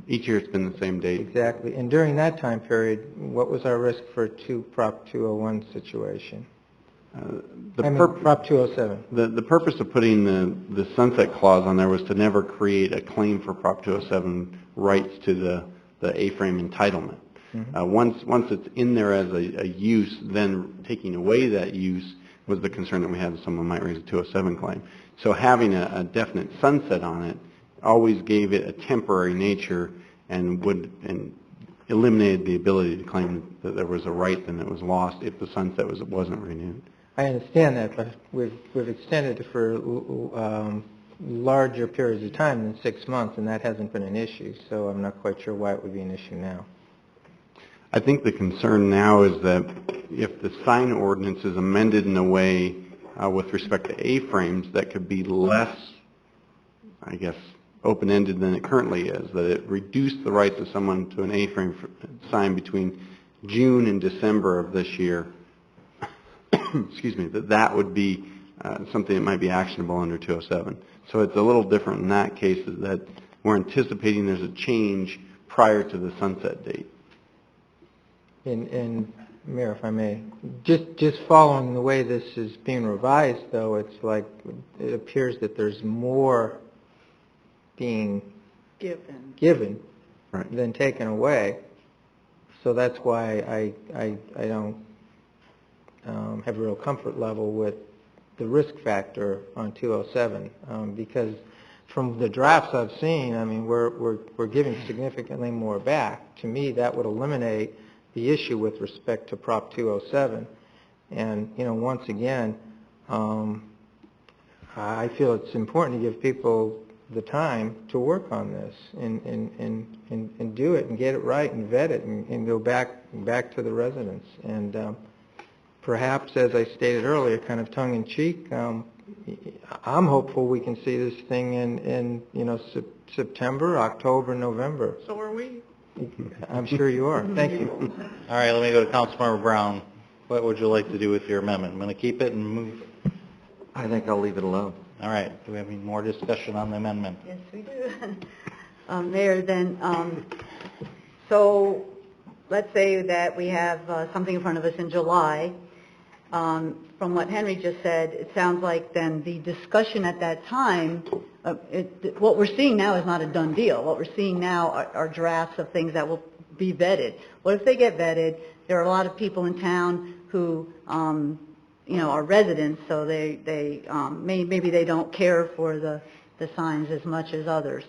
Each year it's been the same date. Exactly. And during that time period, what was our risk for Prop 201 situation? Prop 207. The purpose of putting the sunset clause on there was to never create a claim for Prop 207 rights to the A-frame entitlement. Mm-hmm. Once it's in there as a use, then taking away that use was the concern that we had that someone might raise a 207 claim. So having a definite sunset on it always gave it a temporary nature and eliminated the ability to claim that there was a right and it was lost if the sunset wasn't renewed. I understand that, but we've extended it for larger periods of time than 6 months, and that hasn't been an issue, so I'm not quite sure why it would be an issue now. I think the concern now is that if the sign ordinance is amended in a way with respect to A-frames that could be less, I guess, open-ended than it currently is, that it reduced the rights of someone to an A-frame sign between June and December of this year, excuse me, that would be something that might be actionable under 207. So it's a little different in that case, is that we're anticipating there's a change prior to the sunset date. And Mayor, if I may, just following the way this is being revised, though, it's like it appears that there's more being given than taken away. So that's why I don't have a real comfort level with the risk factor on 207, because from the drafts I've seen, I mean, we're giving significantly more back. To me, that would eliminate the issue with respect to Prop 207. And, you know, once again, I feel it's important to give people the time to work on this and do it and get it right and vet it and go back to the residents. And perhaps, as I stated earlier, kind of tongue-in-cheek, I'm hopeful we can see this thing in you know, September, October, November. So are we. I'm sure you are. Thank you. All right, let me go to Councilmember Brown. What would you like to do with your amendment? I'm going to keep it and move. I think I'll leave it alone. All right, do we have any more discussion on the amendment? Yes, we do. Mayor, then, so let's say that we have something in front of us in July. From what Henry just said, it sounds like then the discussion at that time, what we're seeing now is not a done deal. What we're seeing now are drafts of things that will be vetted. What if they get vetted? There are a lot of people in town who, you know, are residents, so maybe they don't care for the signs as much as others.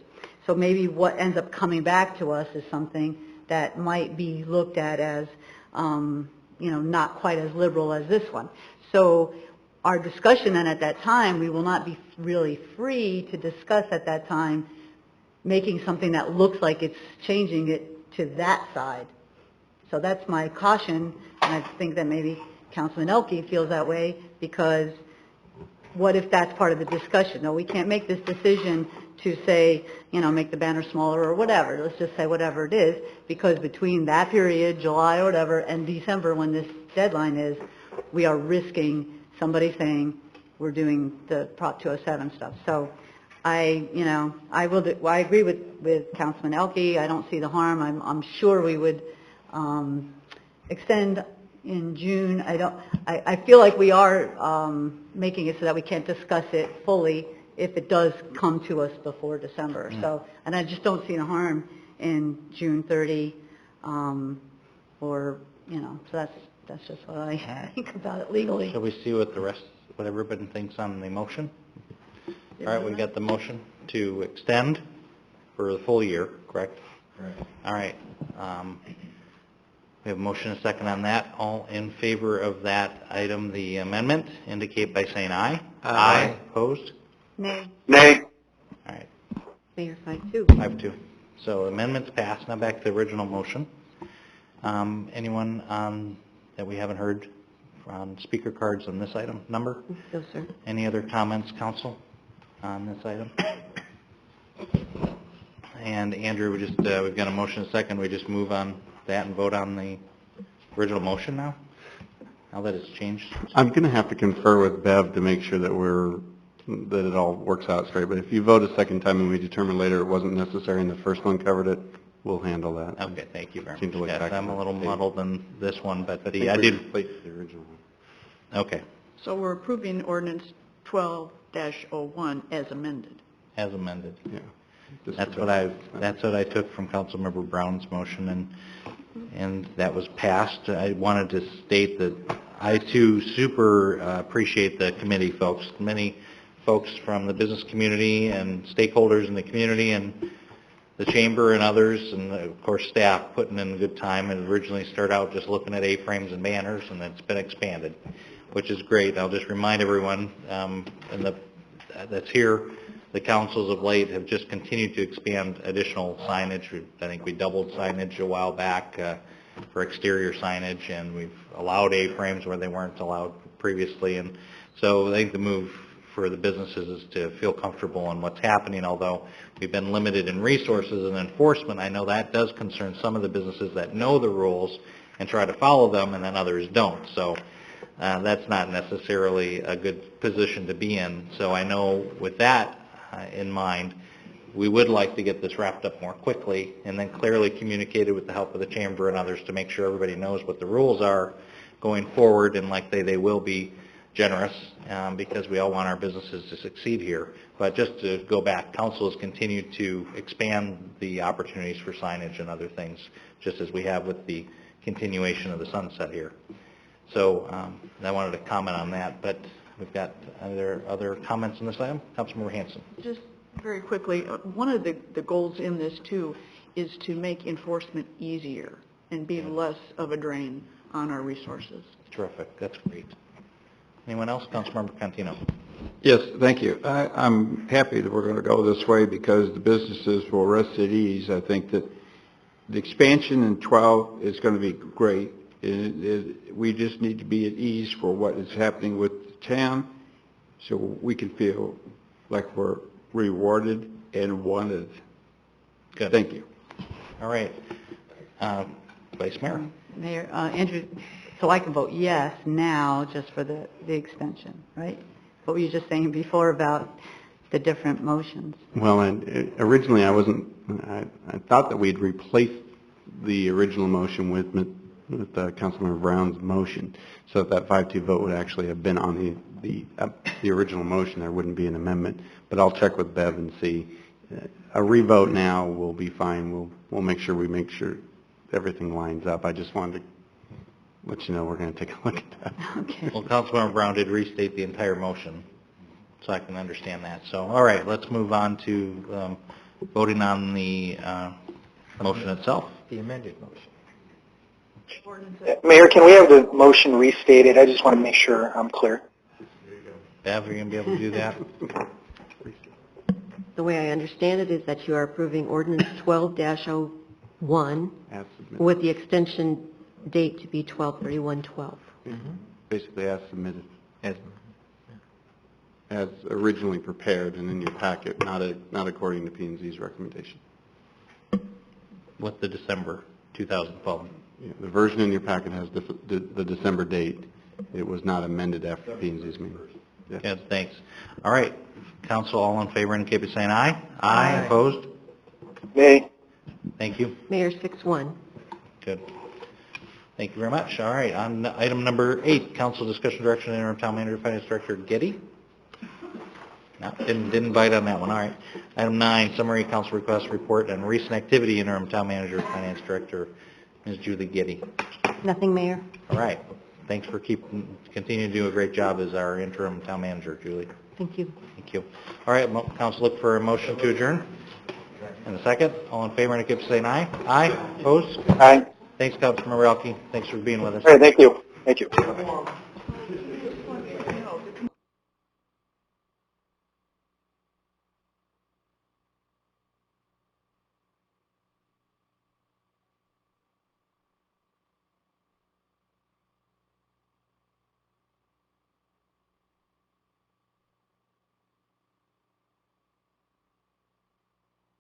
So maybe what ends up coming back to us is something that might be looked at as, you know, not quite as liberal as this one. So our discussion then at that time, we will not be really free to discuss at that time making something that looks like it's changing it to that side. So that's my caution, and I think that maybe Councilman Elke feels that way, because what if that's part of the discussion? No, we can't make this decision to say, you know, make the banner smaller or whatever. Let's just say whatever it is, because between that period, July or whatever, and December when this deadline is, we are risking somebody saying we're doing the Prop 207 stuff. So I agree with Councilman Elke. I don't see the harm. I'm sure we would extend in June. I feel like we are making it so that we can't discuss it fully if it does come to us before December. So, and I just don't see the harm in June 30, or, you know, so that's just what I think about it legally. Shall we see what everybody thinks on the motion? All right, we got the motion to extend for the full year, correct? Right. All right. We have a motion and a second on that. All in favor of that item, the amendment, indicate by saying aye. Aye. Opposed? Nay. Nay. All right. Mayor, 5-2. 5-2. So amendment's passed. Now back to the original motion. Anyone that we haven't heard on speaker cards on this item number? No, sir. Any other comments, council, on this item? And Andrew, we've got a motion and a second. We just move on that and vote on the original motion now that it's changed? I'm going to have to confer with Bev to make sure that it all works out straight. But if you vote a second time and we determine later it wasn't necessary and the first one covered it, we'll handle that. Okay, thank you very Seem to much. look back I'm at a little the muddled in this one, but I I did. replaced the original one. Okay, So we're approving ordinance 12-01 as amended. as amended. Yeah. Just That's for what I took from Councilmember Brown's motion, and that was passed. I wanted to state that I too super appreciate the committee folks. Many folks from the business community and stakeholders in the community and the chamber and others, and of course staff putting in a good time. It originally started out just looking at A-frames and banners, and it's been expanded, which is great. I'll just remind everyone that's here, the councils of late have just continued to expand additional signage. I think we doubled signage a while back for exterior signage, and we've allowed A-frames where they weren't allowed previously. And so I think the move for the businesses is to feel comfortable in what's happening, although we've been limited in resources and enforcement. I know that does concern some of the businesses that know the rules and try to follow them, and then others don't. So that's not necessarily a good position to be in. So I know with that in mind, we would like to get this wrapped up more quickly and then clearly communicated with the help of the chamber and others to make sure everybody knows what the rules are going forward, and like they will be generous because we all want our businesses to succeed here. But just to go back, council has continued to expand the opportunities for signage and other things, just as we have with the continuation of the sunset here. So I wanted to comment on that, but we've got other comments on this item. Councilmember Hanson. Just very quickly, one of the goals in this too is to make enforcement easier and be less of a drain on our resources. Terrific. That's great. Anyone else? Councilmember Cantino. Yes, thank you. I'm happy that we're going to go this way because the businesses will rest at ease. I think that the expansion in 12 is going to be great. We just need to be at ease for what is happening with the town so we can feel like we're rewarded and wanted. Good. Thank you. All right. Vice Mayor. Mayor, Andrew, so I can vote yes now just for the extension, right? What were you just saying before about the different motions? Well, originally I thought that we'd replace the original motion with Councilmember Brown's motion, so that 5-2 vote would actually have been on the original motion. There wouldn't be an amendment, but I'll check with Bev and see. A revote now will be fine. We'll make sure everything lines up. I just wanted to let you know we're going to take a look at that. Okay. Well, Councilmember Brown did restate the entire motion, so I can understand that. So, all right, let's move on to voting on the motion itself. The amended motion. Mayor, can we have the motion restated? I just want to make sure I'm clear. Bev, are you going to be able to do that? The way I understand it is that you are approving ordinance 12-01 with the extension date to be 12/31/12. Basically as submitted. As originally prepared and in your packet, not according to P&Z's recommendation. With the December 2012. Yeah, the version in your packet has the December date. It was not amended after P&Z's meeting. Yeah. Good, thanks. All right, council, all in favor indicate by saying aye. Aye. Opposed? Nay. Thank you. Mayor 6-1. Good. Thank you very much. All right, on item number 8, council discussion direction, interim town manager, finance director Getty. No, didn't bite on that one. All right. Item 9, summary council request report and recent activity, interim town manager, finance director, Ms. Julie Getty. Nothing, Mayor. All right. Thanks for continuing to do a great job as our interim town manager, Julie. Thank you. Thank you. All right, council, look for a motion to adjourn. And a second. All in favor indicate by saying aye. Aye. Opposed? Aye. Thanks, Councilmember Elke. Thanks for being with us. All right, thank you. Thank you.